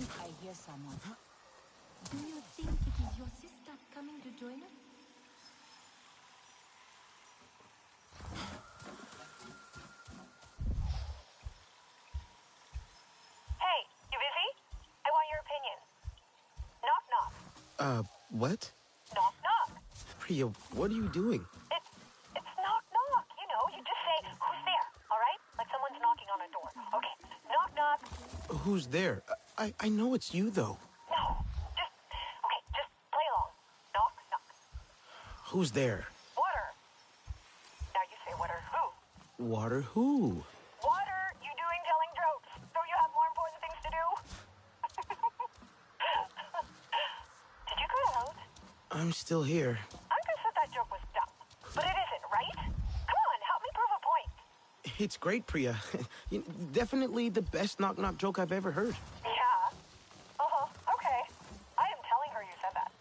think I hear someone. Do you think it is your sister coming to join us? Hey, you busy? I want your opinion. Knock knock. What? Knock knock. Priya, what are you doing? It's knock knock. You know, you just say, who's there? Alright? Like someone's knocking on a door. Okay. Knock knock. Who's there? I know it's you, though. No. Just play along. Knock knock. Who's there? Water. Now you say water who? Water who? Water, you doing telling jokes. Don't you have more important things to do? Did you cut out? I'm still here. I just said that joke was dumb. But it isn't, right? Come on, help me prove a point. It's great, Priya. Definitely the best knock-knock joke I've ever heard. Yeah? Uh-huh, okay. I am telling her you said that.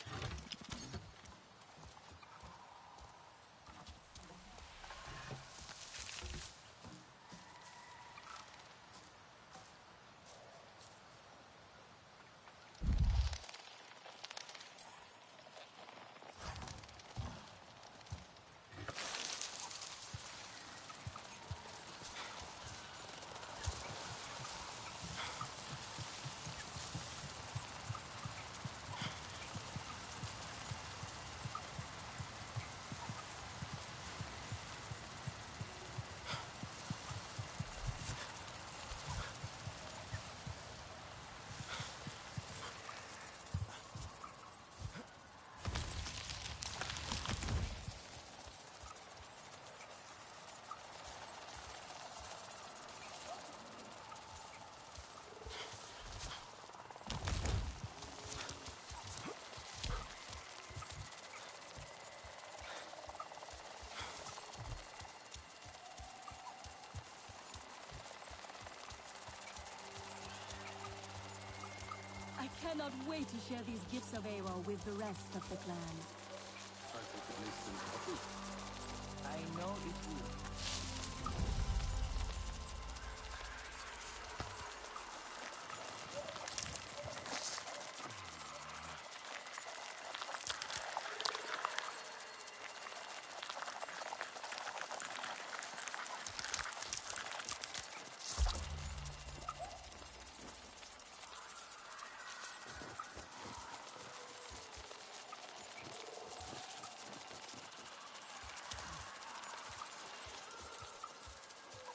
I cannot wait to share these gifts of Awa with the rest of the clan. I hope it makes them happy. I know it will.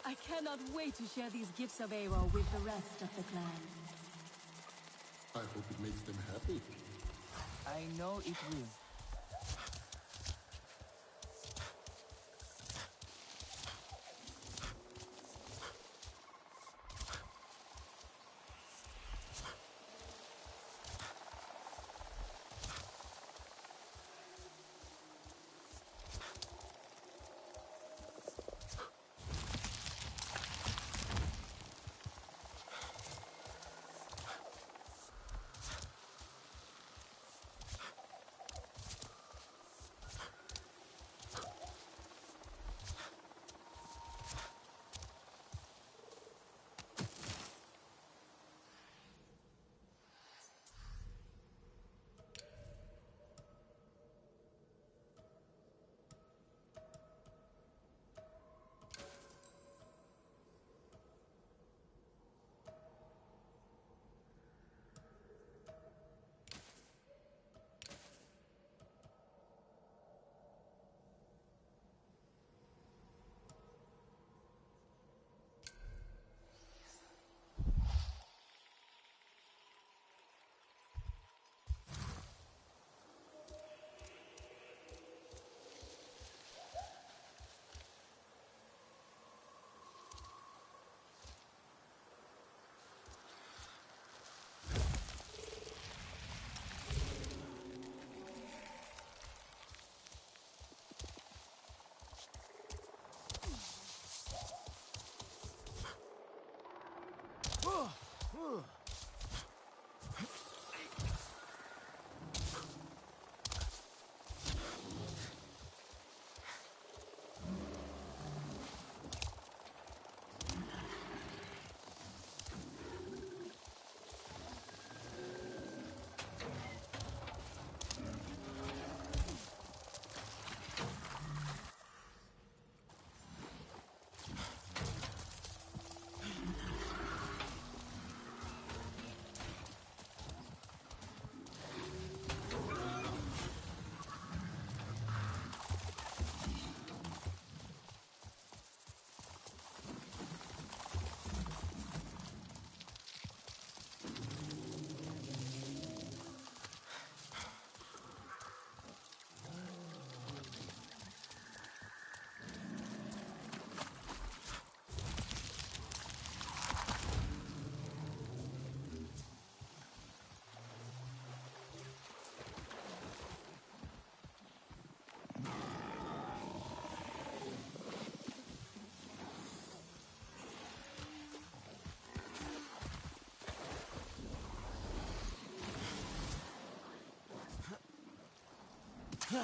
I cannot wait to share these gifts of Awa with the rest of the clan. I hope it makes them happy. I know it will. Of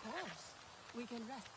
course. We can rest.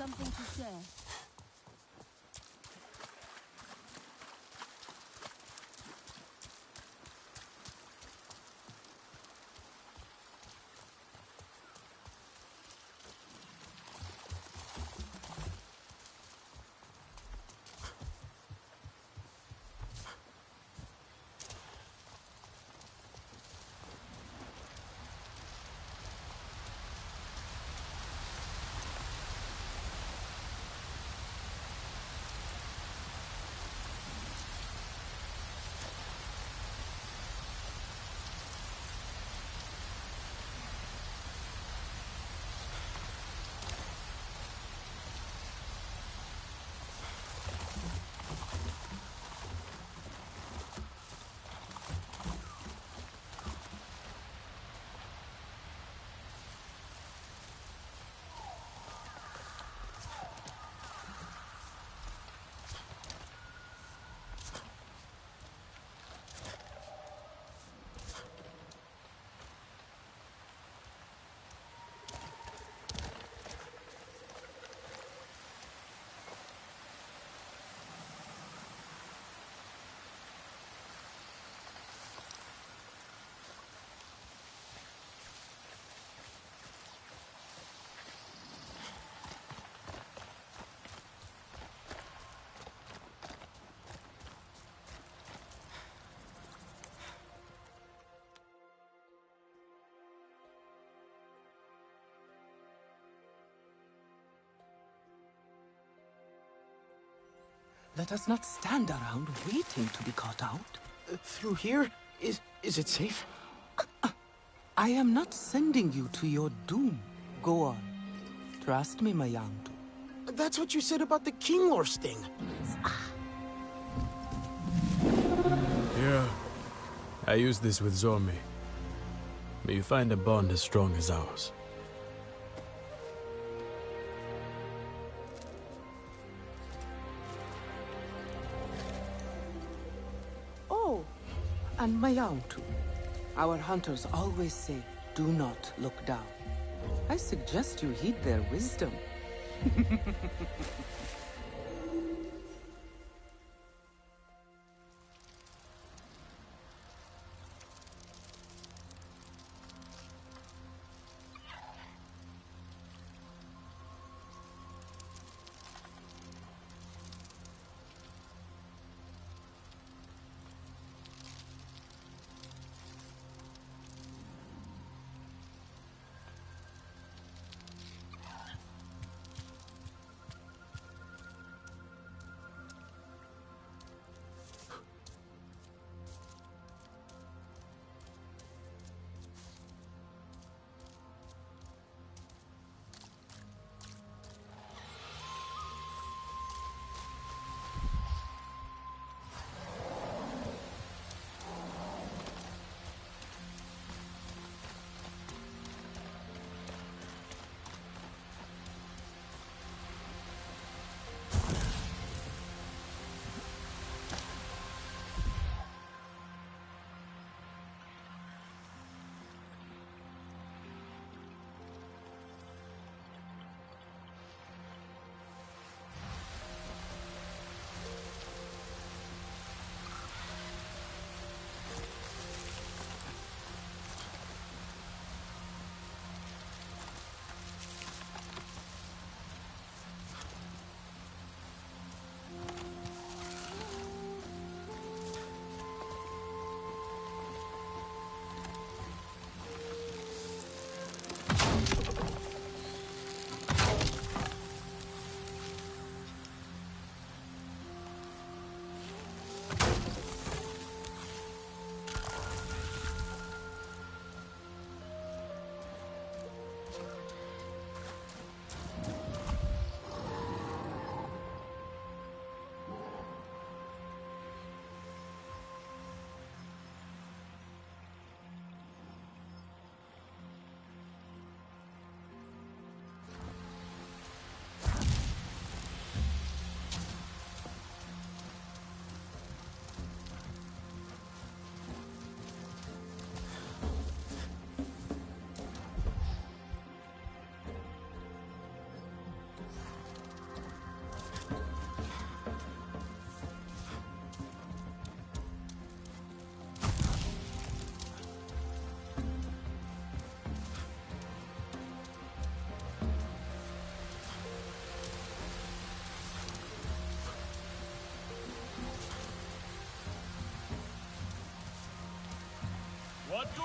something to share. Let us not stand around waiting to be caught out. Through here? Is it safe? I am not sending you to your doom. Go on. Trust me, my young. That's what you said about the King Lore sting. Yeah. I use this with Zormi. May you find a bond as strong as ours. Oh, and my young too. Our hunters always say, do not look down. I suggest you heed their wisdom.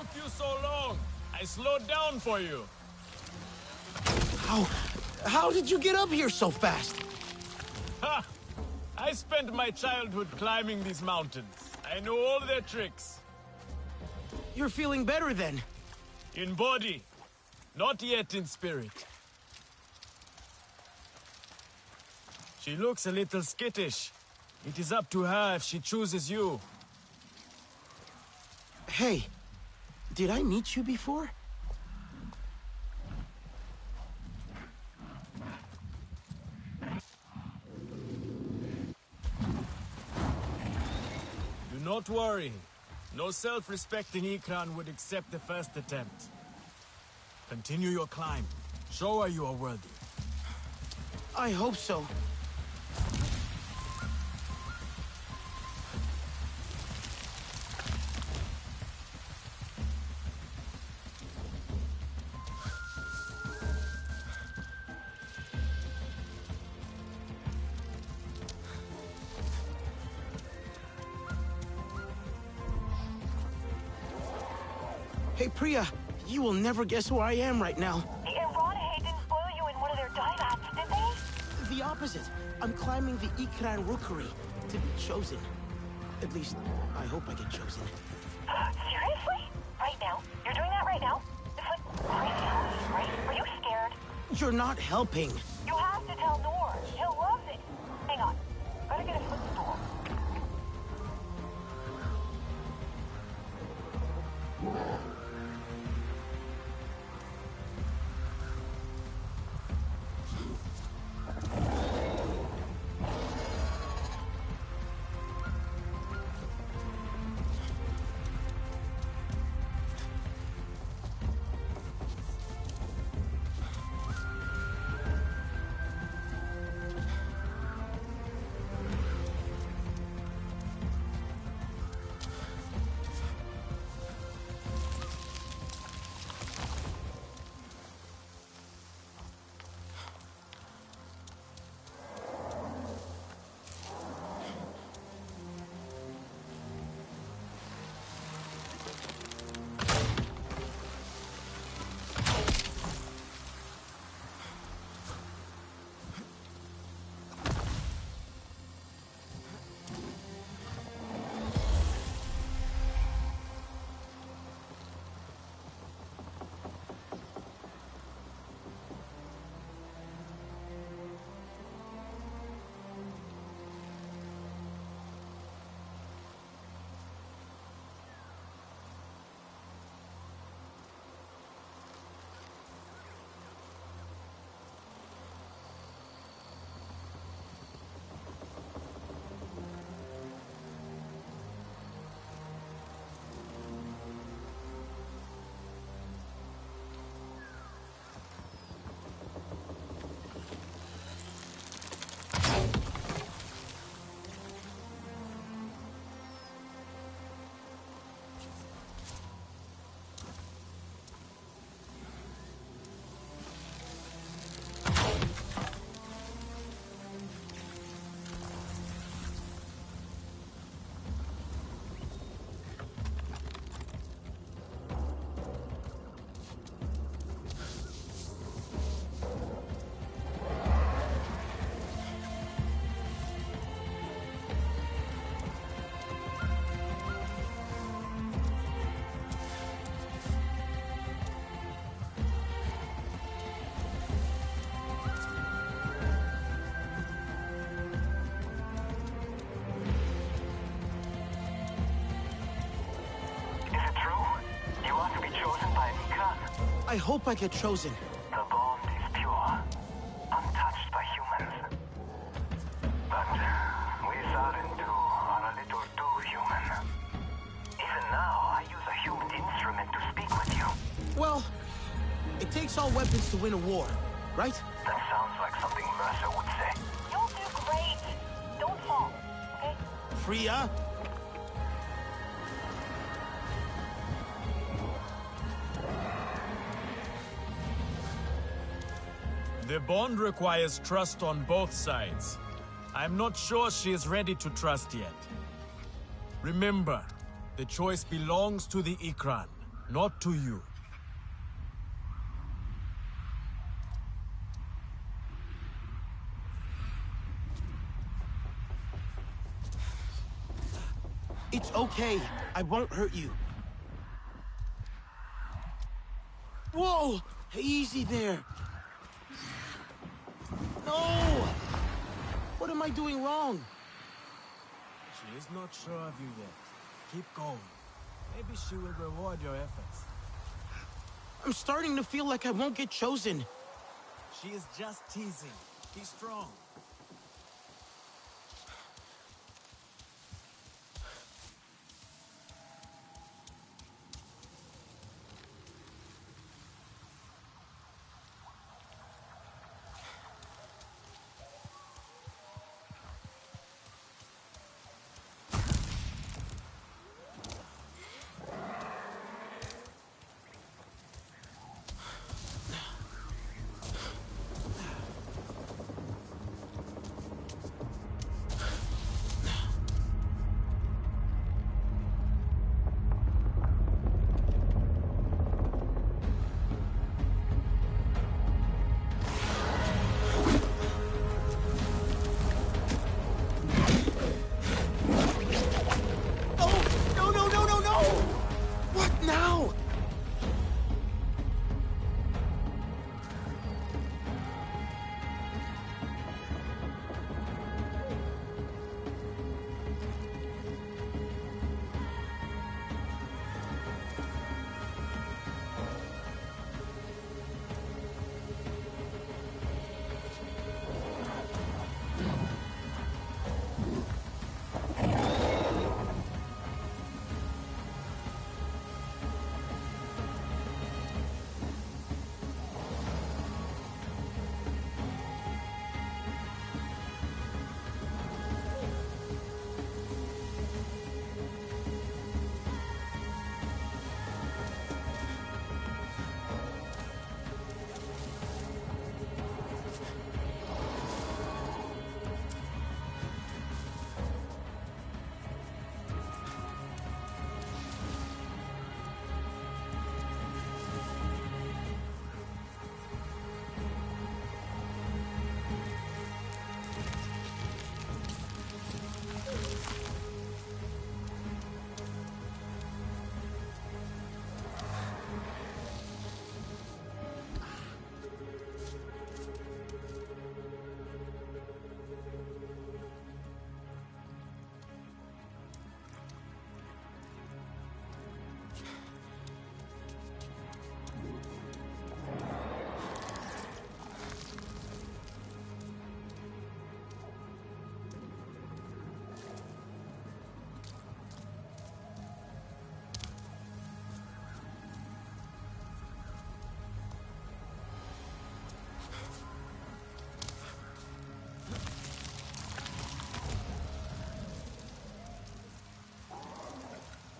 took you so long? I slowed down for you. How did you get up here so fast? Ha! I spent my childhood climbing these mountains. I know all their tricks. You're feeling better then. In body, not yet in spirit. She looks a little skittish. It is up to her if she chooses you. Hey, did I meet you before? Do not worry. No self-respecting Ikran would accept the first attempt. Continue your climb. Show her you are worthy. I hope so. Hey, Priya, you will never guess who I am right now. The Iranahe didn't spoil you in one of their divats, did they? The opposite. I'm climbing the Ikran Rookery to be chosen. At least, I hope I get chosen. Seriously? Right now? You're doing that right now? It's like crazy, right? Are you scared? You're not helping. You have to tell Noor. He'll love it. Hang on. Gotta get a footstool. I hope I get chosen. The bond is pure, untouched by humans. But we Sarentu are a little too human. Even now, I use a human instrument to speak with you. Well, it takes all weapons to win a war, right? That sounds like something Mercer would say. You'll do great. Don't fall, okay? Priya? The bond requires trust on both sides. I'm not sure she is ready to trust yet. Remember, the choice belongs to the Ikran. Not to you. It's okay. I won't hurt you. Whoa! Easy there. No! What am I doing wrong? She is not sure of you yet. Keep going. Maybe she will reward your efforts. I'm starting to feel like I won't get chosen. She is just teasing. Be strong.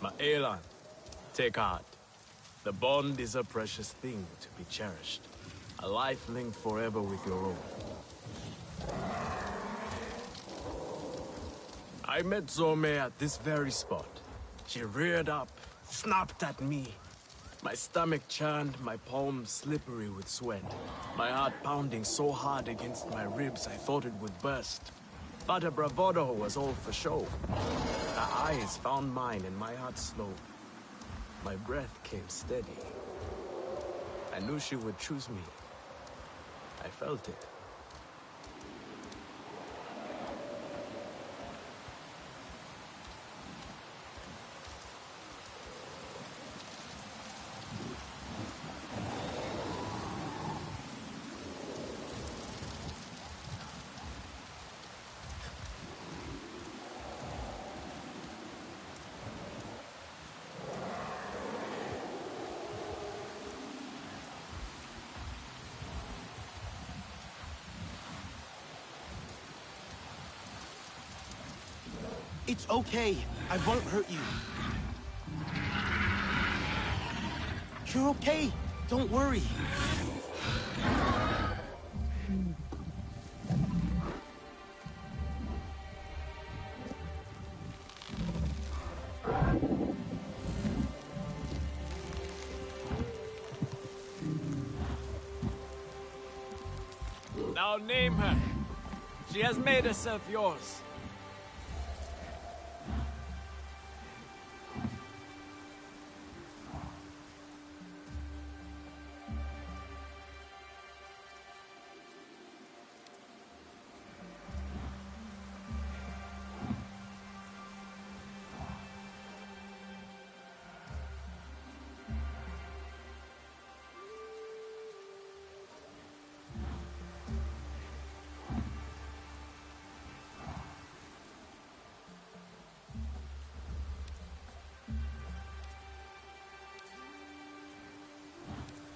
Ma'elan, take heart. The bond is a precious thing to be cherished. A life linked forever with your own. I met Zome at this very spot. She reared up, snapped at me. My stomach churned, my palms slippery with sweat. My heart pounding so hard against my ribs I thought it would burst. But her bravado was all for show. Her eyes found mine and my heart slowed. My breath came steady. I knew she would choose me. I felt it. It's okay. I won't hurt you. You're okay. Don't worry. Now name her. She has made herself yours.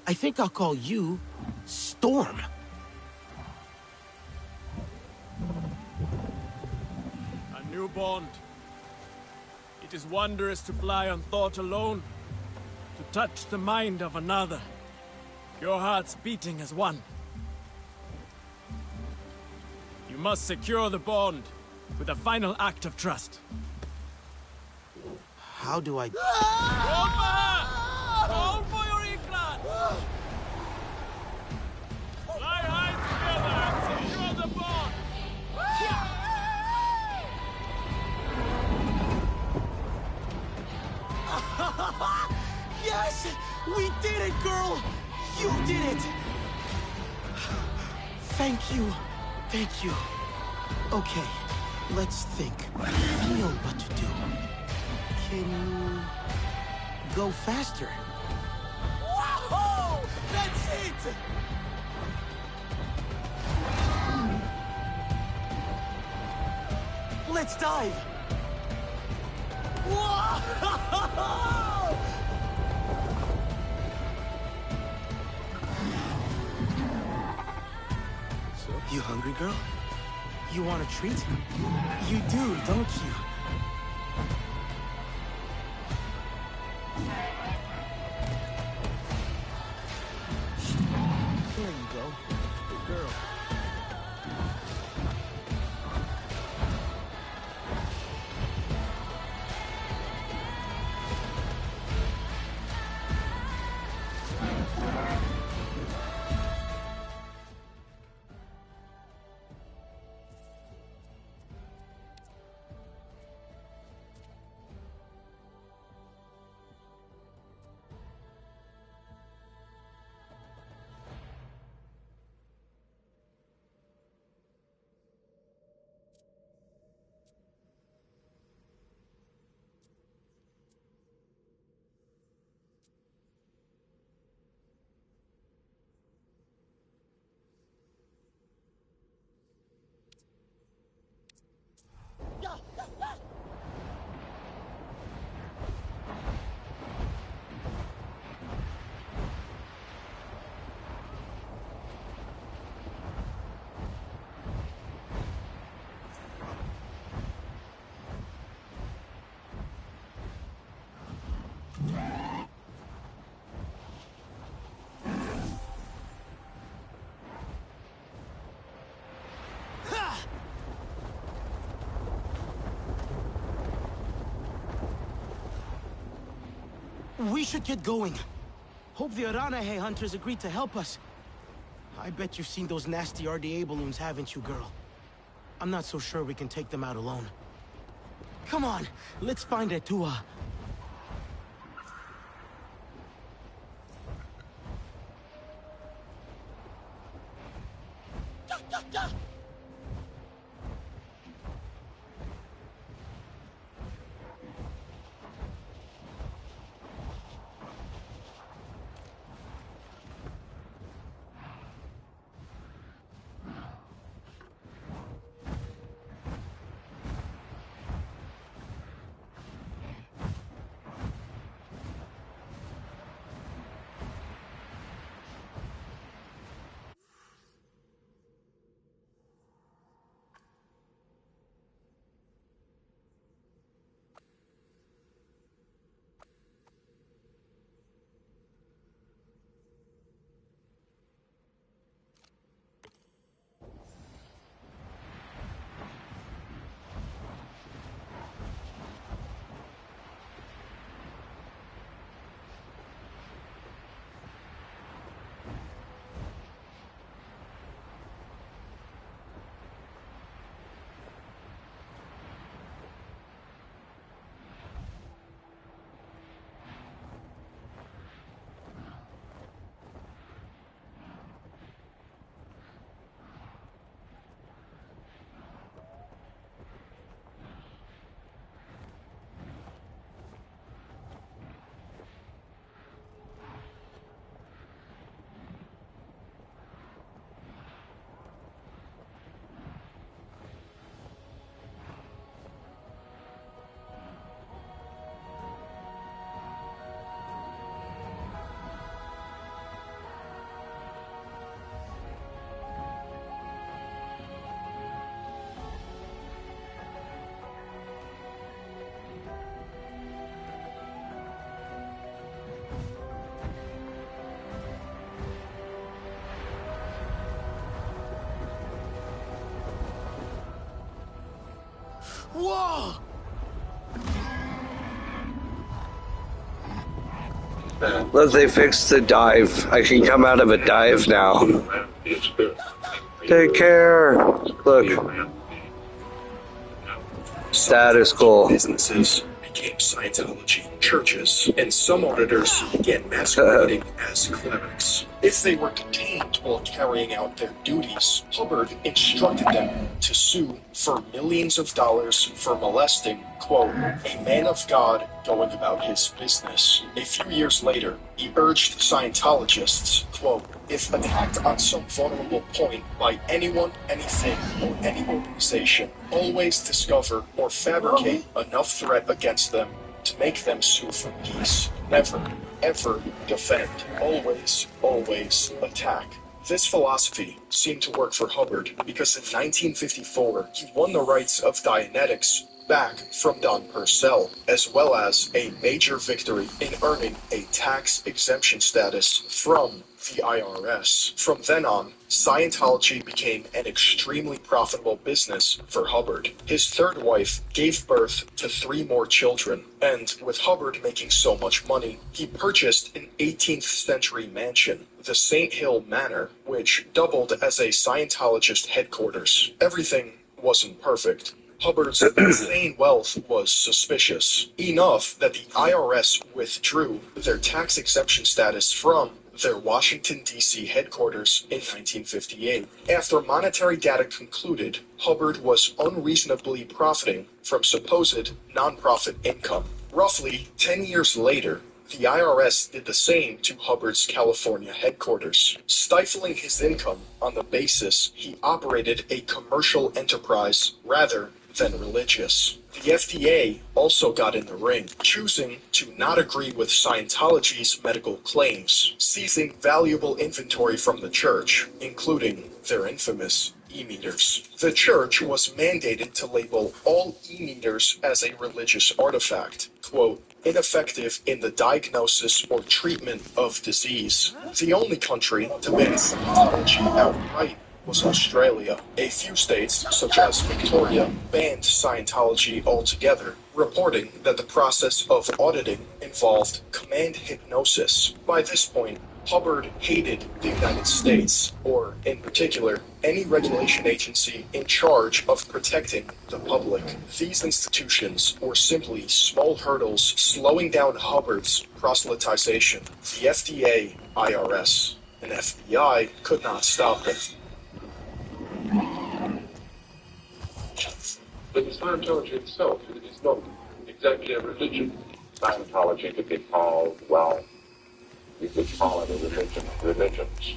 I think I'll call you Storm. A new bond. It is wondrous to fly on thought alone, to touch the mind of another. Your hearts beating as one. You must secure the bond with a final act of trust. How do I... Roll for her! Roll for your Ikran! Fly high together and secure the bond! Yes! We did it, girl! You did it! Thank you. Thank you. Okay, let's think. I know what to do. Can you... go faster? Whoa! That's it! Let's dive! Whoa! You hungry, girl? You want a treat? You do, don't you? There you go. Good girl. We should get going. Hope the Aranahe hunters agreed to help us. I bet you've seen those nasty RDA balloons, haven't you, girl? I'm not so sure we can take them out alone. Come on, let's find Etua. Whoa! Look, they fixed the dive. I can come out of a dive now. Take care. Look. Status goal. Businesses became Scientology churches, and some auditors began masquerading as clerics. If they were detained while carrying out their duties, Hubbard instructed them to sue for millions of dollars for molesting, quote, a man of God going about his business. A few years later, he urged Scientologists, quote, if attacked on some vulnerable point by anyone, anything, or any organization, always discover or fabricate enough threat against them to make them sue for peace. Never, ever defend. Always, always attack. This philosophy seemed to work for Hubbard because in 1954, he won the rights of Dianetics back from Don Purcell, as well as a major victory in earning a tax exemption status from the IRS. From then on, Scientology became an extremely profitable business for Hubbard. His third wife gave birth to 3 more children, and with Hubbard making so much money, he purchased an 18th century mansion, the St. Hill Manor, which doubled as a Scientologist headquarters. Everything wasn't perfect. Hubbard's insane wealth was suspicious, enough that the IRS withdrew their tax exemption status from their Washington, D.C. headquarters in 1958. After monetary data concluded Hubbard was unreasonably profiting from supposed nonprofit income. Roughly 10 years later, the IRS did the same to Hubbard's California headquarters, stifling his income on the basis he operated a commercial enterprise rather than religious. The FDA also got in the ring, choosing to not agree with Scientology's medical claims, seizing valuable inventory from the church, including their infamous e-meters. The church was mandated to label all e-meters as a religious artifact, quote, ineffective in the diagnosis or treatment of disease. The only country to ban Scientology outright was Australia. A few states, such as Victoria, banned Scientology altogether, reporting that the process of auditing involved command hypnosis. By this point, Hubbard hated the United States, or, in particular, any regulation agency in charge of protecting the public. These institutions were simply small hurdles slowing down Hubbard's proselytization. The FDA, IRS, and FBI could not stop them. But Scientology itself is not exactly a religion. Scientology could be called, well, you could call it a religion. Religions.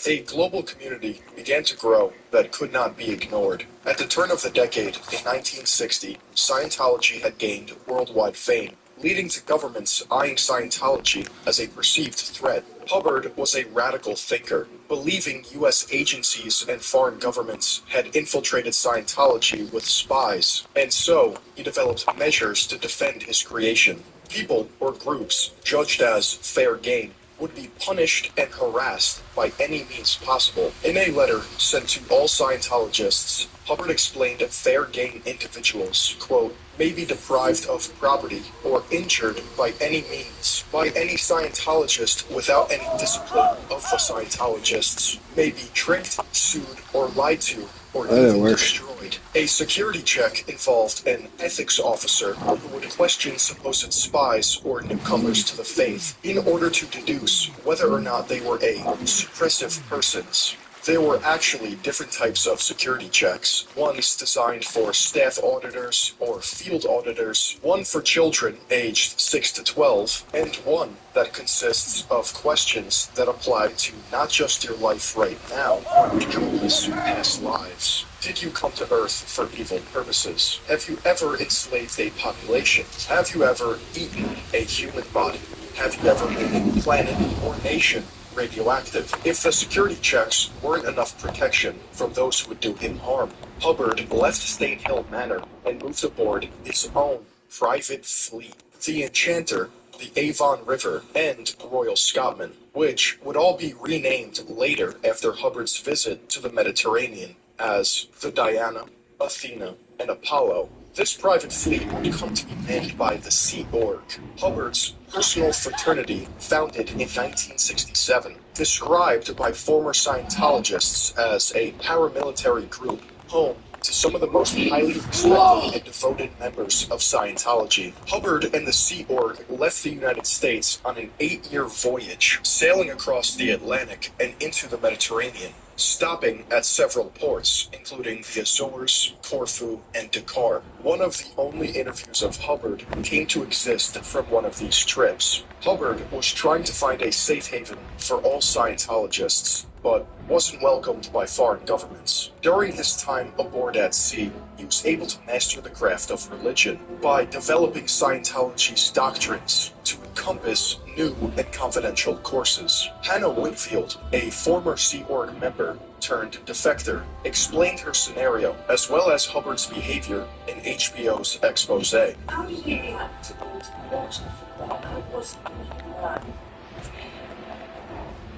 A global community began to grow that could not be ignored. At the turn of the decade, in 1960, Scientology had gained worldwide fame, leading to governments eyeing Scientology as a perceived threat. Hubbard was a radical thinker, believing U.S. agencies and foreign governments had infiltrated Scientology with spies, and so he developed measures to defend his creation. People or groups judged as fair game would be punished and harassed by any means possible. In a letter sent to all Scientologists, Hubbard explained that fair game individuals, quote, may be deprived of property or injured by any means by any Scientologist without any discipline of the Scientologists, may be tricked, sued, or lied to, or even destroyed. A security check involved an ethics officer who would question supposed spies or newcomers to the faith in order to deduce whether or not they were suppressive persons. There were actually different types of security checks, ones designed for staff auditors or field auditors, one for children aged 6 to 12, and one that consists of questions that apply to not just your life right now, but countless past lives. Did you come to Earth for evil purposes? Have you ever enslaved a population? Have you ever eaten a human body? Have you ever made a planet or nation radioactive? If the security checks weren't enough protection from those who would do him harm, Hubbard left St. Hill Manor and moved aboard his own private fleet, the Enchanter, the Avon River, and the Royal Scotsman, which would all be renamed later after Hubbard's visit to the Mediterranean as the Diana, Athena, and Apollo. This private fleet would come to be manned by the Sea Org, Hubbard's personal fraternity founded in 1967, described by former Scientologists as a paramilitary group home to some of the most highly respected and devoted members of Scientology. Hubbard and the Sea Org left the United States on an 8-year voyage, sailing across the Atlantic and into the Mediterranean, stopping at several ports, including the Azores, Corfu, and Dakar. One of the only interviews of Hubbard came to exist from one of these trips. Hubbard was trying to find a safe haven for all Scientologists, but wasn't welcomed by foreign governments. During his time aboard at sea, he was able to master the craft of religion by developing Scientology's doctrines to encompass new and confidential courses. Hannah Whitfield, a former Sea Org member turned defector, explained her scenario as well as Hubbard's behavior in HBO's expose. I was really happy to go to the water. I was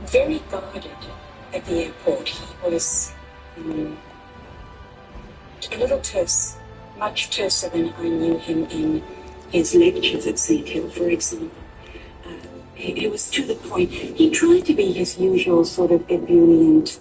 very guarded at the airport. He was a little terse, much terser than I knew him in his lectures at St. Hill, for example. He was to the point. He tried to be his usual sort of ebullient,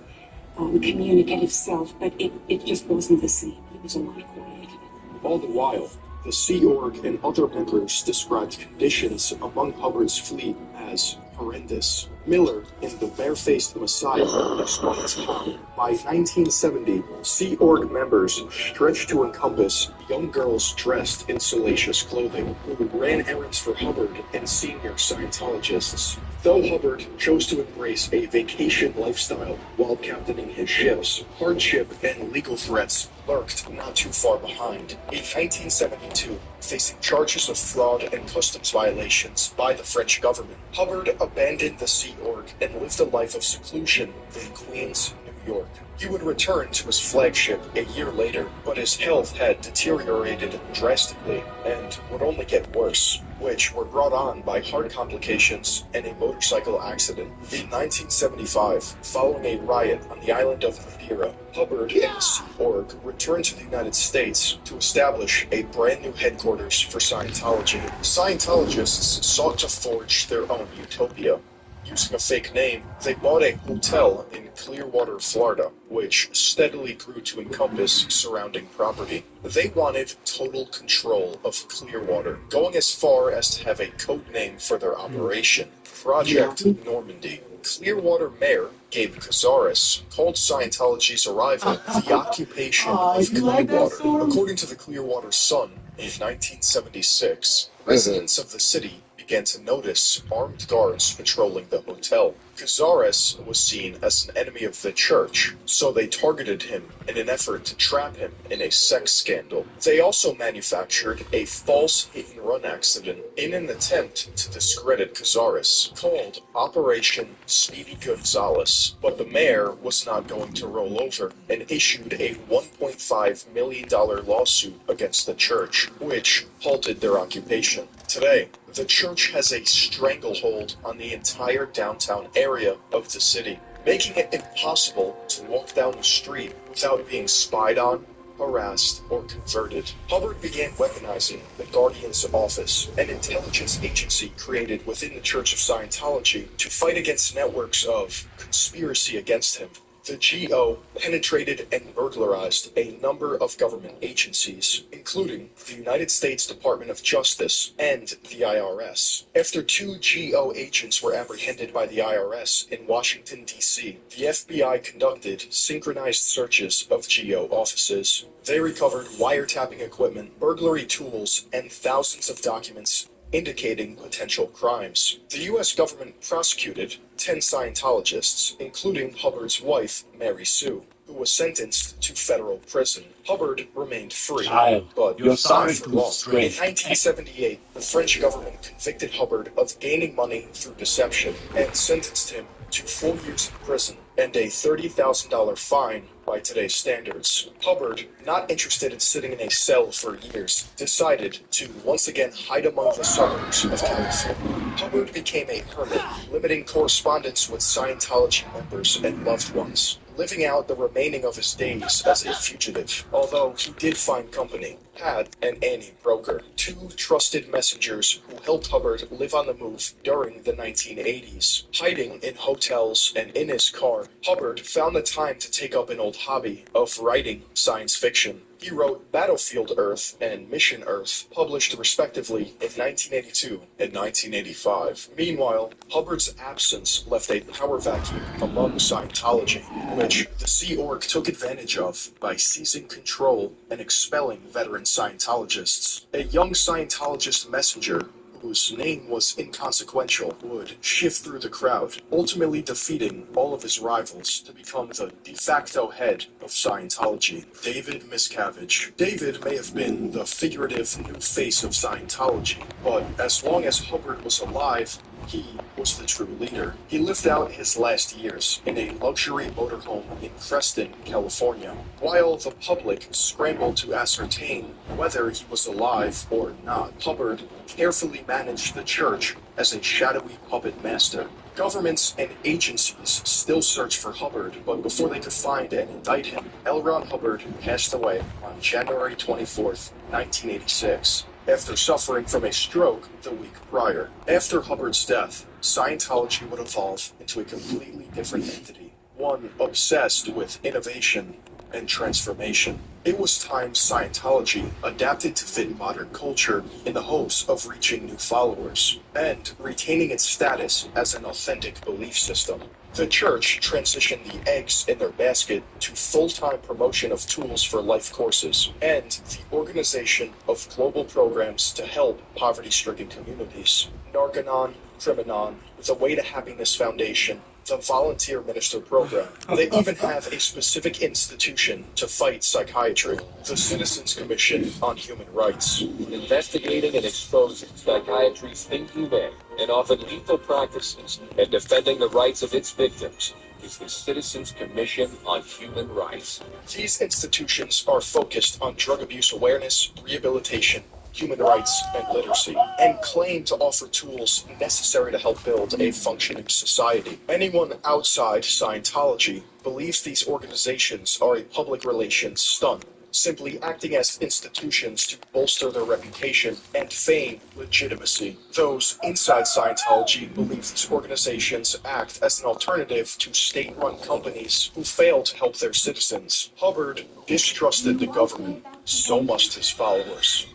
communicative self, but it just wasn't the same. He was a lot quieter. All the while, the Sea Org and other members described conditions among Hubbard's fleet as horrendous. Miller, in The Barefaced Messiah, explains how, by 1970, Sea Org members stretched to encompass young girls dressed in salacious clothing, who ran errands for Hubbard and senior Scientologists. Though Hubbard chose to embrace a vacation lifestyle while captaining his ships, hardship and legal threats lurked not too far behind. In 1972, facing charges of fraud and customs violations by the French government, Hubbard abandoned the Sea Org and lived a life of seclusion in Queens, New York. He would return to his flagship a year later, but his health had deteriorated drastically and would only get worse, which were brought on by heart complications and a motorcycle accident. In 1975, following a riot on the island of Madeira, Hubbard and the Sea Org returned to the United States to establish a brand new headquarters for Scientology. Scientologists sought to forge their own utopia. Using a fake name, they bought a hotel in Clearwater, Florida, which steadily grew to encompass surrounding property. They wanted total control of Clearwater, going as far as to have a code name for their operation, Project Normandy. Clearwater Mayor Gabe Cazares called Scientology's arrival the occupation of Clearwater. According to the Clearwater Sun, in 1976, residents of the city began to notice armed guards patrolling the hotel. Cazares was seen as an enemy of the church, so they targeted him in an effort to trap him in a sex scandal. They also manufactured a false hit-and-run accident in an attempt to discredit Cazares, called Operation Speedy Gonzales. But the mayor was not going to roll over and issued a $1.5 million lawsuit against the church, which halted their occupation. Today, the church has a stranglehold on the entire downtown area of the city, making it impossible to walk down the street without being spied on, harassed, or converted. Hubbard began weaponizing the Guardian's Office, an intelligence agency created within the Church of Scientology to fight against networks of conspiracy against him. The GO penetrated and burglarized a number of government agencies, including the United States Department of Justice and the IRS. After 2 GO agents were apprehended by the IRS in Washington, D.C., the FBI conducted synchronized searches of GO offices. They recovered wiretapping equipment, burglary tools, and thousands of documents indicating potential crimes. The U.S. government prosecuted 10 Scientologists, including Hubbard's wife, Mary Sue, who was sentenced to federal prison. Hubbard remained free, but you're sorry not for to long. stray. In 1978, the French government convicted Hubbard of gaining money through deception and sentenced him to 4 years in prison and a $30,000 fine by today's standards. Hubbard, not interested in sitting in a cell for years, decided to once again hide among the suburbs of California. Hubbard became a hermit, limiting correspondence with Scientology members and loved ones, living out the remaining of his days as a fugitive. Although he did find company, Pat and Annie Broker, two trusted messengers who helped Hubbard live on the move during the 1980s. Hiding in hotels and in his car, Hubbard found the time to take up an old hobby of writing science fiction. He wrote Battlefield Earth and Mission Earth, published respectively in 1982 and 1985. Meanwhile, Hubbard's absence left a power vacuum among Scientology, which the Sea Org took advantage of by seizing control and expelling veteran Scientologists. A young Scientologist messenger, whose name was inconsequential, would shift through the crowd, ultimately defeating all of his rivals to become the de facto head of Scientology, David Miscavige. David may have been the figurative new face of Scientology, but as long as Hubbard was alive, he was the true leader. He lived out his last years in a luxury motorhome in Creston, California, while the public scrambled to ascertain whether he was alive or not. Hubbard carefully managed the church as a shadowy puppet master. Governments and agencies still search for Hubbard, but before they could find and indict him, L. Ron Hubbard passed away on January 24th, 1986. After suffering from a stroke the week prior. After Hubbard's death, Scientology would evolve into a completely different entity, one obsessed with innovation and transformation. It was time Scientology adapted to fit modern culture in the hopes of reaching new followers and retaining its status as an authentic belief system. The church transitioned the eggs in their basket to full-time promotion of tools for life courses and the organization of global programs to help poverty-stricken communities. Narconon, Criminon, the Way to Happiness Foundation, the Volunteer Minister Program. They even have a specific institution to fight psychiatry, the Citizens Commission on Human Rights. Investigating and exposing psychiatry's inhumane and often lethal practices and defending the rights of its victims is the Citizens Commission on Human Rights. These institutions are focused on drug abuse awareness, rehabilitation, human rights, and literacy, and claim to offer tools necessary to help build a functioning society. Anyone outside Scientology believes these organizations are a public relations stunt, simply acting as institutions to bolster their reputation and feign legitimacy. Those inside Scientology believe these organizations act as an alternative to state-run companies who fail to help their citizens. Hubbard distrusted the government, so must his followers.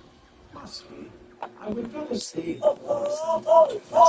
I would rather say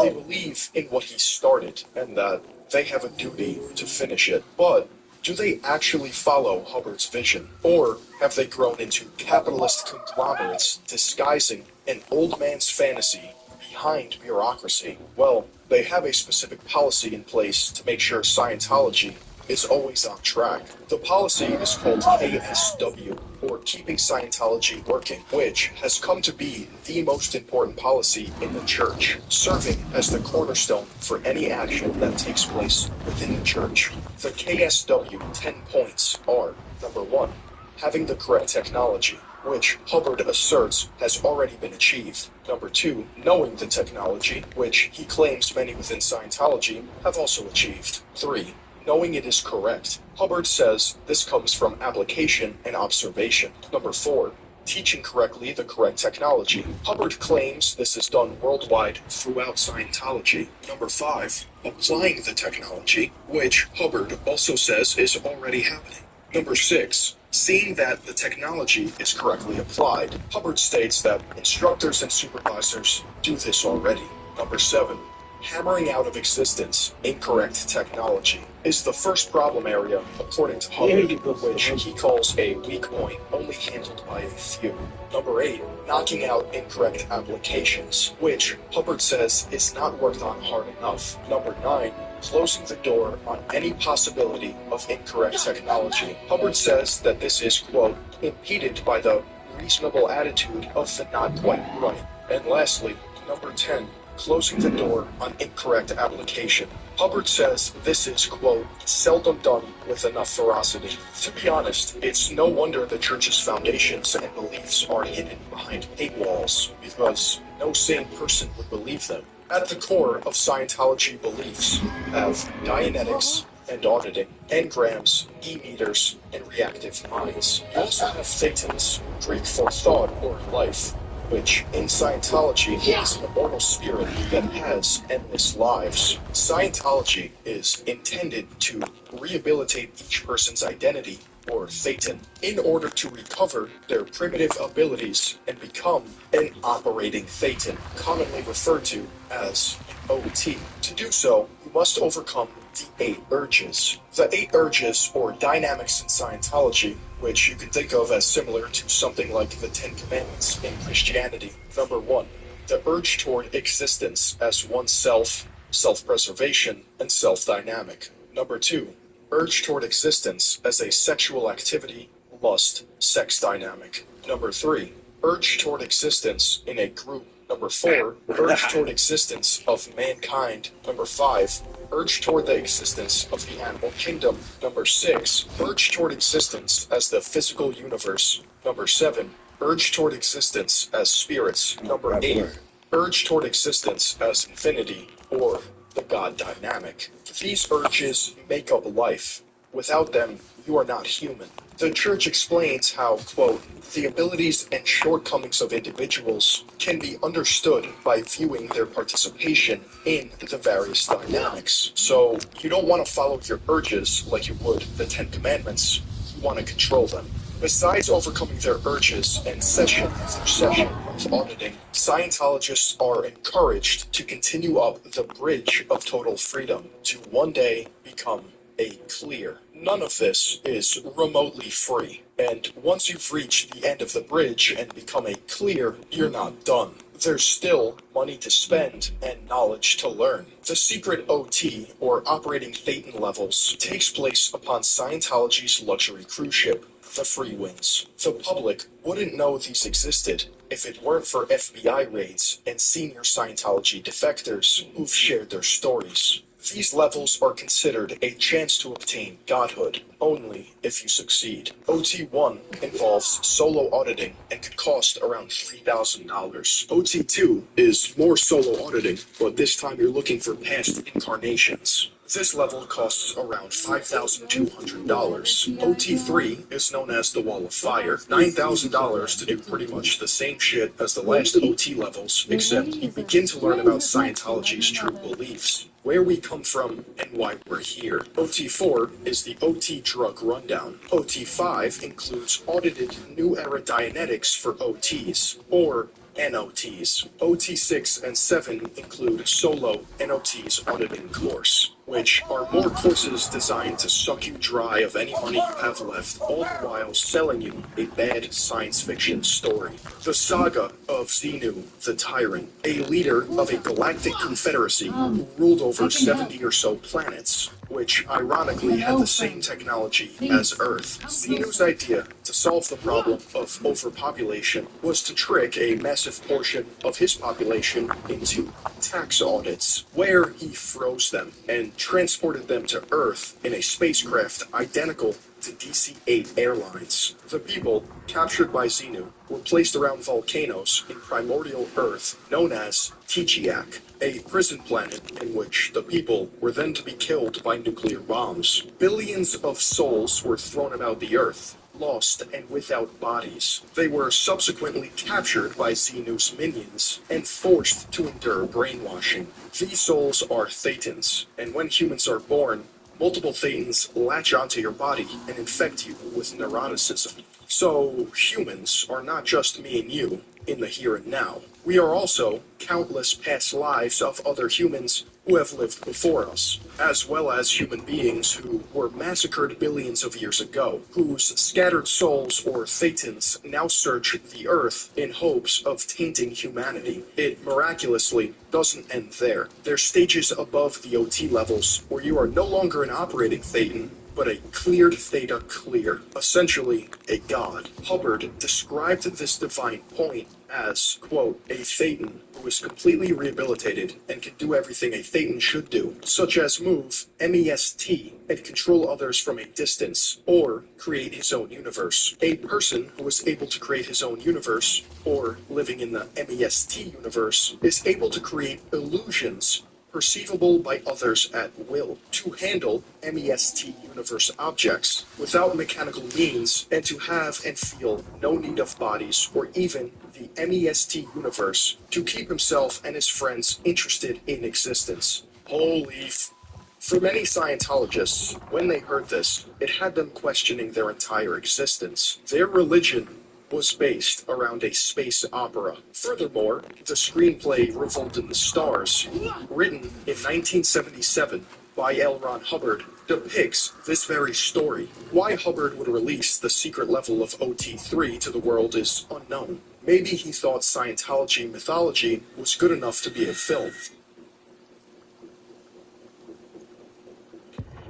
they believe in what he started and that they have a duty to finish it. But do they actually follow Hubbard's vision? Or have they grown into capitalist conglomerates disguising an old man's fantasy behind bureaucracy? Well, they have a specific policy in place to make sure Scientology is always on track. The policy is called KSW, or Keeping Scientology Working, which has come to be the most important policy in the church, serving as the cornerstone for any action that takes place within the church. The KSW 10 points are: number 1, having the correct technology, which Hubbard asserts has already been achieved. Number 2, knowing the technology, which he claims many within Scientology have also achieved. 3, knowing it is correct. Hubbard says this comes from application and observation. Number 4, teaching correctly the correct technology. Hubbard claims this is done worldwide throughout Scientology. Number 5, applying the technology, which Hubbard also says is already happening. Number 6, seeing that the technology is correctly applied. Hubbard states that instructors and supervisors do this already. Number 7, hammering out of existence incorrect technology is the first problem area, according to Hubbard, which he calls a weak point, only handled by a few. Number 8, knocking out incorrect applications, which Hubbard says is not worked on hard enough. Number 9, closing the door on any possibility of incorrect technology. Hubbard says that this is, quote, impeded by the reasonable attitude of the not quite right. And lastly, number 10, closing the door on incorrect application. Hubbard says this is, quote, seldom done with enough ferocity. To be honest, it's no wonder the church's foundations and beliefs are hidden behind paywalls, because no sane person would believe them. At the core of Scientology beliefs have Dianetics, and auditing, engrams, e-meters, and reactive minds. You also have thetans, Greek for thought or life, which in Scientology is an immortal spirit that has endless lives. Scientology is intended to rehabilitate each person's identity or thetan in order to recover their primitive abilities and become an operating thetan, commonly referred to as OT. To do so, you must overcome the 8 urges. The 8 urges, or dynamics in Scientology, which you can think of as similar to something like the 10 Commandments in Christianity. Number 1, the urge toward existence as oneself, self-preservation, and self-dynamic. Number 2, urge toward existence as a sexual activity, lust, sex dynamic. Number 3, urge toward existence in a group. Number 4, urge toward existence of mankind. Number 5, urge toward the existence of the animal kingdom. Number 6, urge toward existence as the physical universe. Number 7, urge toward existence as spirits. Number 8, urge toward existence as infinity, or the God dynamic. These urges make up life. Without them, you are not human. The church explains how, quote, the abilities and shortcomings of individuals can be understood by viewing their participation in the various dynamics. So, you don't want to follow your urges like you would the 10 Commandments. You want to control them. Besides overcoming their urges and session after session of auditing, Scientologists are encouraged to continue up the bridge of total freedom to one day become a clear. None of this is remotely free, and once you've reached the end of the bridge and become a clear, you're not done. There's still money to spend and knowledge to learn. The secret OT, or operating thetan levels, takes place upon Scientology's luxury cruise ship, the Free Winds. The public wouldn't know these existed if it weren't for FBI raids and senior Scientology defectors who've shared their stories. These levels are considered a chance to obtain godhood, only if you succeed. OT1 involves solo auditing and could cost around $3,000. OT2 is more solo auditing, but this time you're looking for past incarnations. This level costs around $5,200. OT3 is known as the Wall of Fire, $9,000 to do pretty much the same shit as the last OT levels, except you begin to learn about Scientology's true beliefs, where we come from, and why we're here. OT4 is the OT drug rundown. OT5 includes audited New Era Dianetics for OTs, or NOTs. OT6 and 7 include solo NOTs auditing course, which are more courses designed to suck you dry of any money you have left, all the while selling you a bad science fiction story. The saga of Xenu the Tyrant, a leader of a galactic confederacy who ruled over 70 or so planets, which ironically had the same technology as Earth. Xenu's idea to solve the problem of overpopulation was to trick a massive portion of his population into tax audits, where he froze them and transported them to Earth in a spacecraft identical to DC-8 Airlines. The people, captured by Xenu, were placed around volcanoes in primordial Earth known as Tijiak, a prison planet in which the people were then to be killed by nuclear bombs. Billions of souls were thrown about the Earth, lost and without bodies. They were subsequently captured by Xenu's minions and forced to endure brainwashing. These souls are thetans, and when humans are born, multiple thetans latch onto your body and infect you with neuroticism. So, humans are not just me and you in the here and now. We are also countless past lives of other humans who have lived before us, as well as human beings who were massacred billions of years ago, whose scattered souls or thetans now search the earth in hopes of tainting humanity. It miraculously doesn't end there. There's stages above the OT levels where you are no longer an operating thetan, but a cleared theta clear, essentially a god. Hubbard described this divine point as, quote, a thetan who is completely rehabilitated and can do everything a thetan should do, such as move MEST and control others from a distance, or create his own universe. A person who is able to create his own universe, or living in the MEST universe, is able to create illusions perceivable by others at will, to handle MEST universe objects without mechanical means, and to have and feel no need of bodies or even the MEST universe to keep himself and his friends interested in existence. Holy For many Scientologists, when they heard this, it had them questioning their entire existence. Their religion was based around a space opera. Furthermore, the screenplay Revolt in the Stars, written in 1977 by L. Ron Hubbard, depicts this very story. Why Hubbard would release the secret level of OT3 to the world is unknown. Maybe he thought Scientology mythology was good enough to be a film.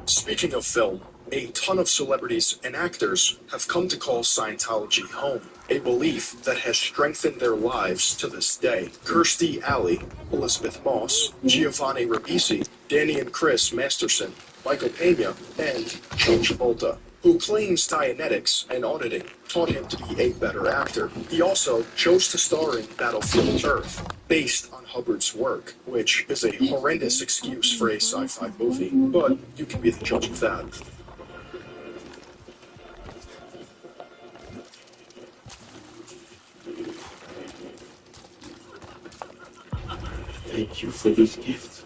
Speaking of film, a ton of celebrities and actors have come to call Scientology home, a belief that has strengthened their lives to this day. Kirstie Alley, Elizabeth Moss, Giovanni Ribisi, Danny and Chris Masterson, Michael Pena, and John Travolta, who claims Dianetics and auditing taught him to be a better actor. He also chose to star in Battlefield Earth, based on Hubbard's work, which is a horrendous excuse for a sci-fi movie, but you can be the judge of that. Thank you for this gift.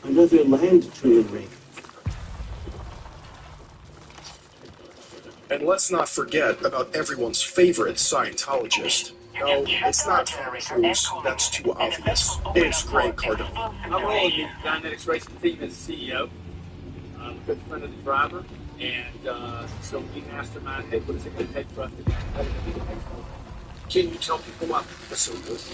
Another land tuning ring. And let's not forget about everyone's favorite Scientologist. No, it's not Tom Cruise, that's too obvious. It's Grant Cardone. I'm rolling the Dynetics Racing team as CEO. I'm a good friend of the driver, and so we mastermind, hey, what is it going to take for us to be competitive in the next one? Can you tell people what facilities?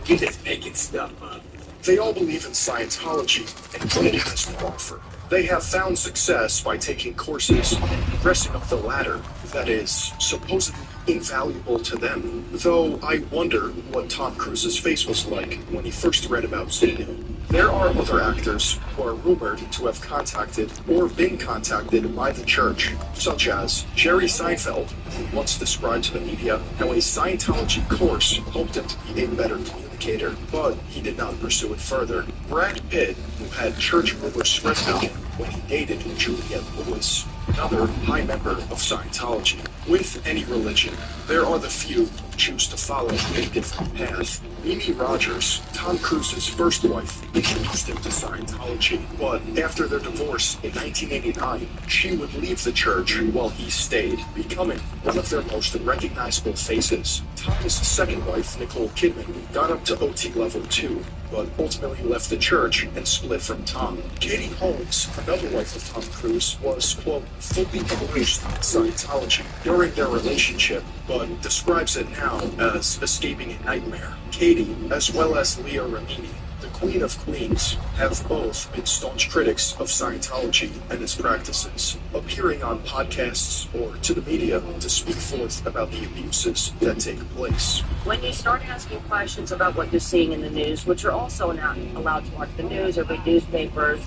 You're just making stuff up. They all believe in Scientology and what it has to offer. They have found success by taking courses and progressing up the ladder that is supposedly invaluable to them. Though I wonder what Tom Cruise's face was like when he first read about Xenu. There are other actors who are rumored to have contacted or been contacted by the church, such as Jerry Seinfeld, who once described to the media how a Scientology course helped him to be a better communicator, but he did not pursue it further. Brad Pitt, who had church rumors spread about him when he dated Juliette Lewis, another high member of Scientology. With any religion, there are the few who choose to follow a different path. Mimi Rogers, Tom Cruise's first wife, introduced him to Scientology, but after their divorce in 1989, she would leave the church while he stayed, becoming one of their most recognizable faces. Tom's second wife, Nicole Kidman, got up to OT level 2, but ultimately left the church and split from Tom. Katie Holmes, another wife of Tom Cruise, was, quote, fully immersed in Scientology during their relationship, but describes it now as escaping a nightmare. Katie, as well as Leah Remini, the Queen of Queens, have both been staunch critics of Scientology and its practices, appearing on podcasts or to the media to speak forth about the abuses that take place. When you start asking questions about what you're seeing in the news, which are also not allowed to watch the news or read newspapers,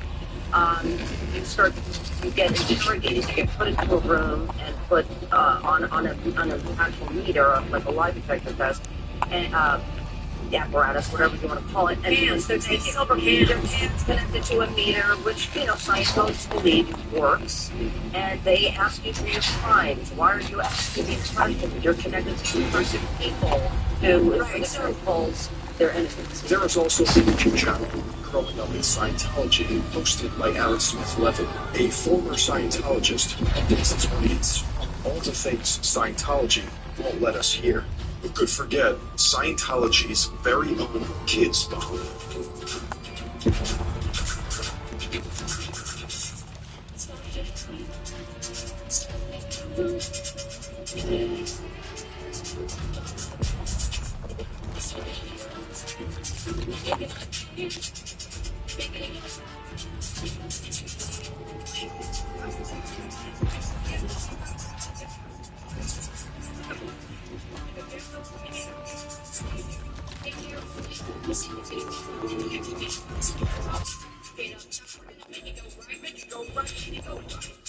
you get interrogated, you get put into a room and put on an actual meter, like a lie detector test, and apparatus, whatever you want to call it, and hands, there's a silver hands connected to a meter, which, Scientologists believe works, and they ask you for your crimes. Why are you asking these questions? You're connected to 2% people who, for the false, their innocence. There is also a YouTube channel, Growing Up in Scientology, hosted by Aaron Smith-Levin, a former Scientologist who updates his audience on all the things Scientology won't let us hear. Who could forget Scientology's very own Kids Bond?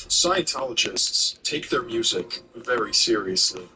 Scientologists take their music very seriously.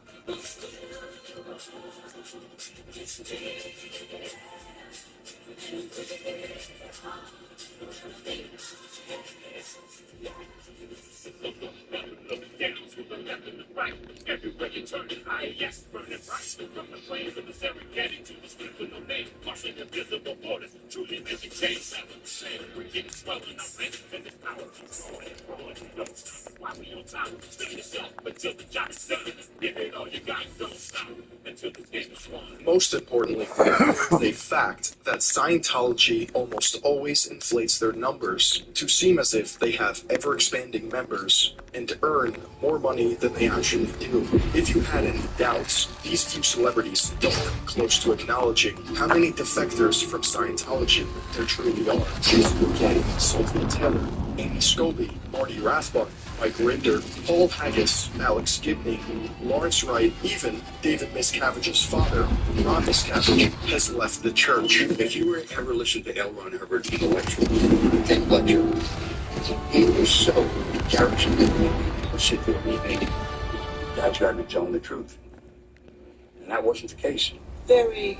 Most importantly, the fact that Scientology almost always inflates their numbers to seem as if they have ever-expanding members and earn more money than they actually do. If you had any doubts, these few celebrities don't come close to acknowledging how many defectors from Scientology there truly are. Jason Buchanan, Sophia Taylor, Amy Scobie, Marty Rathbun, Mike Rinder, Paul Haggis, Alex Gibney, Lawrence Wright, even David Miscavige's father, Ron Miscavige, has left the church. If you ever listened to L. Ron Hubbard lecture, he was so charismatic. He'd sit there and he'd make God's got to be telling the truth. And that wasn't the case. Very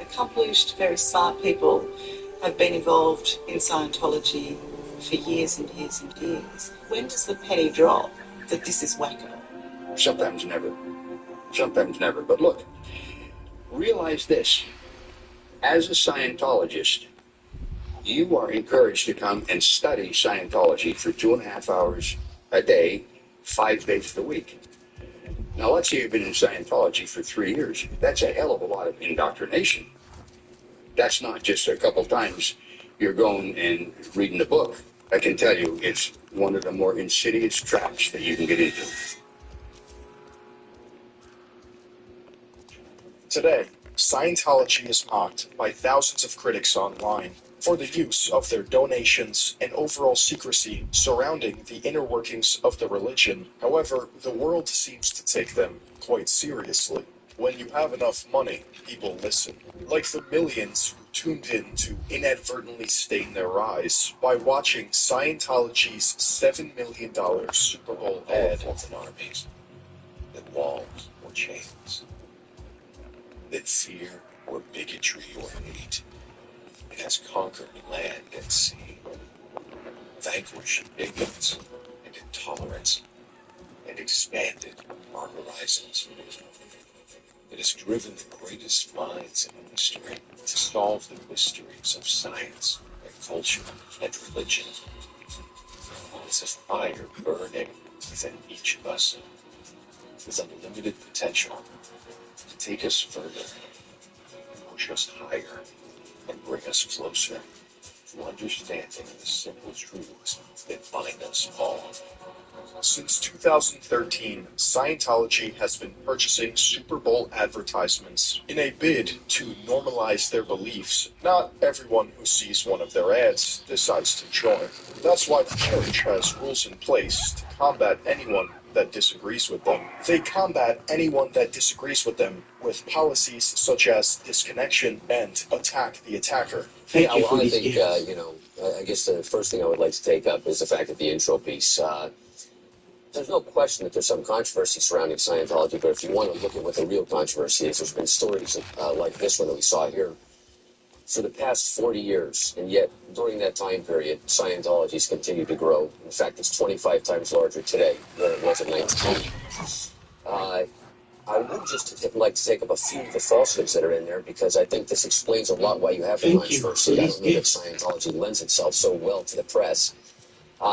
accomplished, very smart people have been involved in Scientology for years and years and years. When does the penny drop that this is wacko? Sometimes never. Sometimes never. But look, realize this. As a Scientologist, you are encouraged to come and study Scientology for 2.5 hours a day, 5 days a week. Now, let's say you've been in Scientology for 3 years. That's a hell of a lot of indoctrination. That's not just a couple times you're going and reading the book. I can tell you it's one of the more insidious traps that you can get into. Today, Scientology is mocked by thousands of critics online for the use of their donations and overall secrecy surrounding the inner workings of the religion. However, the world seems to take them quite seriously. When you have enough money, people listen. Like the millions who tuned in to inadvertently stain their eyes by watching Scientology's $7 million Super Bowl ad. An armies, that walls or chains, that fear or bigotry or hate. It has conquered land and sea, vanquished ignorance and intolerance, and expanded our horizons. It has driven the greatest minds in history to solve the mysteries of science and culture and religion. It's a fire burning within each of us with unlimited potential to take us further, push us higher, and bring us closer to understanding the simple truths that bind us all. Since 2013, Scientology has been purchasing Super Bowl advertisements in a bid to normalize their beliefs. Not everyone who sees one of their ads decides to join. That's why the church has rules in place to combat anyone that disagrees with them. They combat anyone that disagrees with them with policies such as disconnection and attack the attacker. Yeah, well, I think, I guess the first thing I would like to take up is the fact that the intro piece, there's no question that there's some controversy surrounding Scientology, but if you want to look at what the real controversy is, there's been stories like this one that we saw here for the past 40 years, and yet during that time period, Scientology has continued to grow. In fact, it's 25 times larger today than it was in 1980. I would just like to take up a few of the falsehoods that are in there, because I think this explains a lot why you have the controversy. I don't know that Scientology lends itself so well to the press.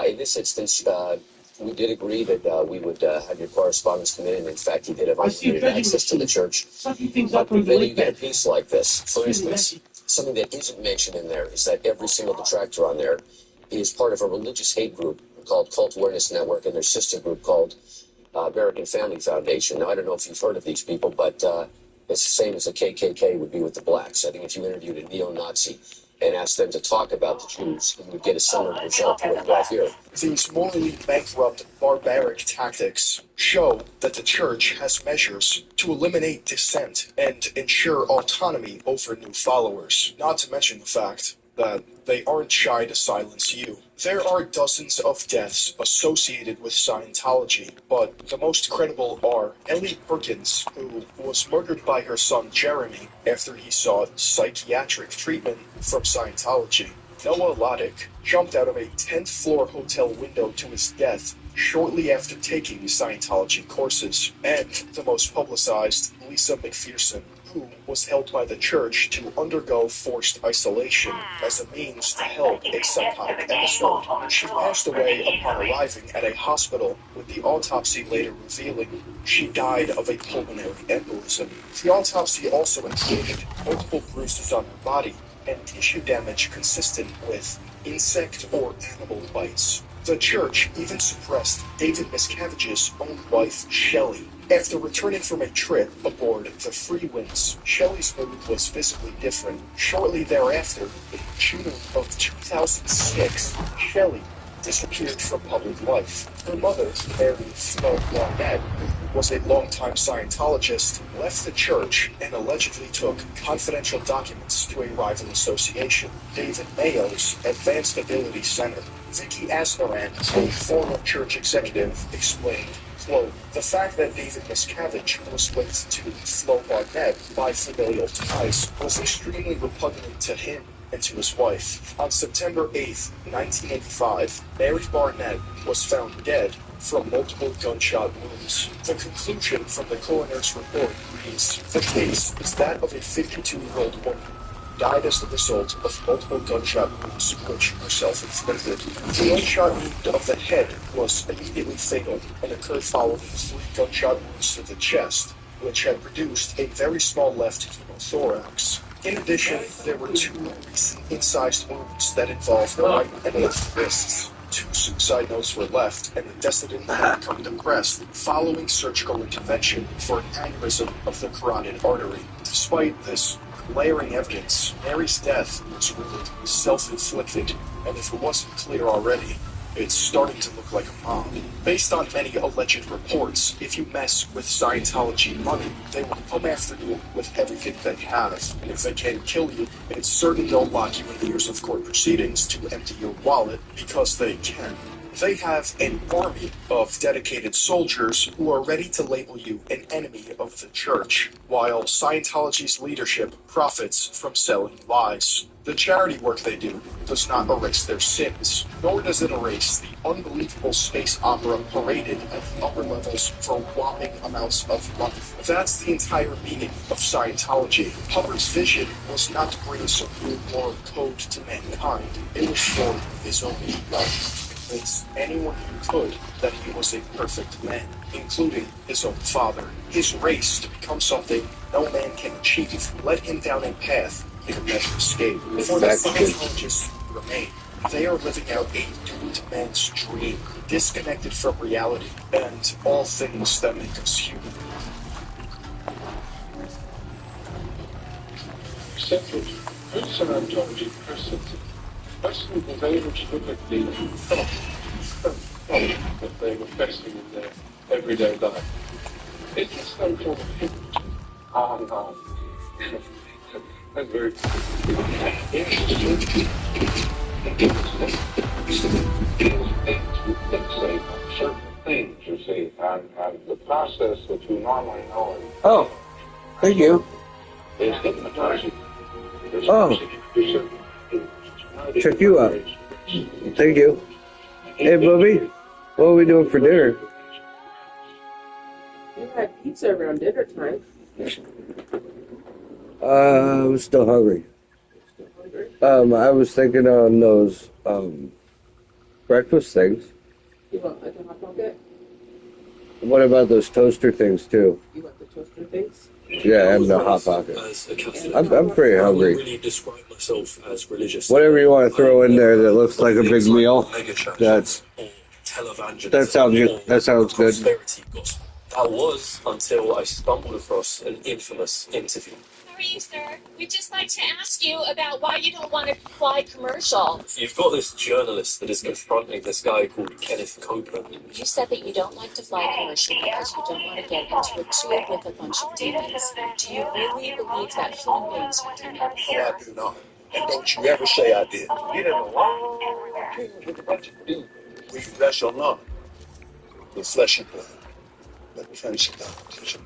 In this instance, we did agree that we would have your correspondence come in, and in fact, he did have unlimited access to the church. But then you get a piece like this. For instance, something that isn't mentioned in there is that every single detractor on there is part of a religious hate group called Cult Awareness Network, and their sister group called American Family Foundation. Now, I don't know if you've heard of these people, but it's the same as the KKK would be with the blacks. I think if you interviewed a neo-Nazi and asked them to talk about the Jews, you would get a similar result to what you have here. These morally bankrupt, barbaric tactics show that the church has measures to eliminate dissent and ensure autonomy over new followers, not to mention the fact that they aren't shy to silence you. There are dozens of deaths associated with Scientology, but the most credible are Ellie Perkins, who was murdered by her son Jeremy after he sought psychiatric treatment from Scientology. Noah Loddick jumped out of a 10th floor hotel window to his death shortly after taking Scientology courses. And the most publicized, Lisa McPherson, who was held by the church to undergo forced isolation as a means to help a psychotic episode. She passed away upon arriving at a hospital, with the autopsy later revealing she died of a pulmonary embolism. The autopsy also included multiple bruises on her body and tissue damage consistent with insect or animal bites. The church even suppressed David Miscavige's own wife, Shelley. After returning from a trip aboard the Free Winds, Shelley's mood was visibly different. Shortly thereafter, in June of 2006, Shelley disappeared from public life. Her mother, Mary Flo Barnett, who was a longtime Scientologist, left the church and allegedly took confidential documents to a rival association, David Mayo's Advanced Ability Center. Vicky Asnaran, a former church executive, explained, quote, "The fact that David Miscavige was linked to Flo Barnett by familial ties was extremely repugnant to him and to his wife. On September 8, 1985, Mary Barnett was found dead from multiple gunshot wounds. The conclusion from the coroner's report reads, the case is that of a 52-year-old woman who died as the result of multiple gunshot wounds which were self-inflicted. The gunshot wound of the head was immediately fatal and occurred following 3 gunshot wounds to the chest, which had produced a very small left hemothorax. In addition, there were 2 recent incised wounds that involved the right and left wrists. 2 suicide notes were left, and the decedent had become depressed following surgical intervention for an aneurysm of the carotid artery. Despite this glaring evidence, Mary's death was ruled self-inflicted, and if it wasn't clear already, it's starting to look like a mob. Based on many alleged reports, if you mess with Scientology money, they will come after you with everything they have. And if they can't kill you, it's certain they'll lock you in years of court proceedings to empty your wallet because they can. They have an army of dedicated soldiers who are ready to label you an enemy of the church, while Scientology's leadership profits from selling lies. The charity work they do does not erase their sins, nor does it erase the unbelievable space opera paraded at the upper levels for whopping amounts of money. That's the entire meaning of Scientology. Hubbard's vision was not to bring some new moral code to mankind. It was for his own life. Convince anyone who could that he was a perfect man, including his own father. His race to become something no man can achieve led him down a path he could never escape. For the Scientologists who remain, they are living out a doomed man's dream, disconnected from reality and all things that make us human. Accepted. Good Scientology person. Western was able to look at the that they were facing in their everyday life. It's just some sort of hypnotism. No. That's very certain things, you see, and the process that you normally know. Oh, thank you. Is hypnotizing. Oh. Check you out. Thank you. Hey, Bubby, what are we doing for dinner? You had pizza around dinner time. I'm still hungry. I was thinking on those breakfast things. You want like a hot pocket? What about those toaster things too? You want the toaster things? Yeah, and the hot pocket. As a Catholic, I'm pretty I hungry. wouldn't really describe myself as religious. Whatever you want to throw in there that looks like a big meal. That sounds good. That sounds good. That was until I stumbled across an infamous interview. How are you, sir? We'd just like to ask you about why you don't want to fly commercial. You've got this journalist that is confronting this guy called Kenneth Copeland. You said that you don't like to fly commercial because you don't want to get into a tube with a bunch of demons. Do you really believe that human beings are demons? I do not. And don't you ever say I did. You didn't what? What you do? We flesh or not? The flesh and blood. But transcendental.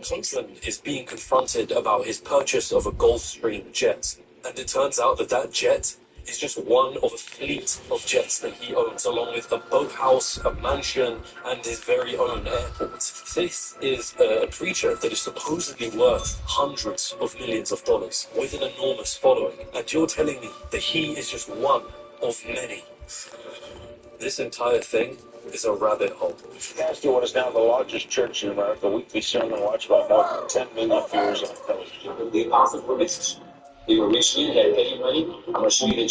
Conklin is being confronted about his purchase of a Gulfstream jet, and it turns out that that jet is just one of a fleet of jets that he owns, along with a boathouse, a mansion, and his very own airport. This is a preacher that is supposedly worth hundreds of millions of dollars, with an enormous following, and you're telling me that he is just one of many. This entire thing is a rabbit hole. Pastor, what is now the largest church in America, weekly sermon watched by more than 10 million viewers on television. The author releases. You recently had any money? I'm assuming that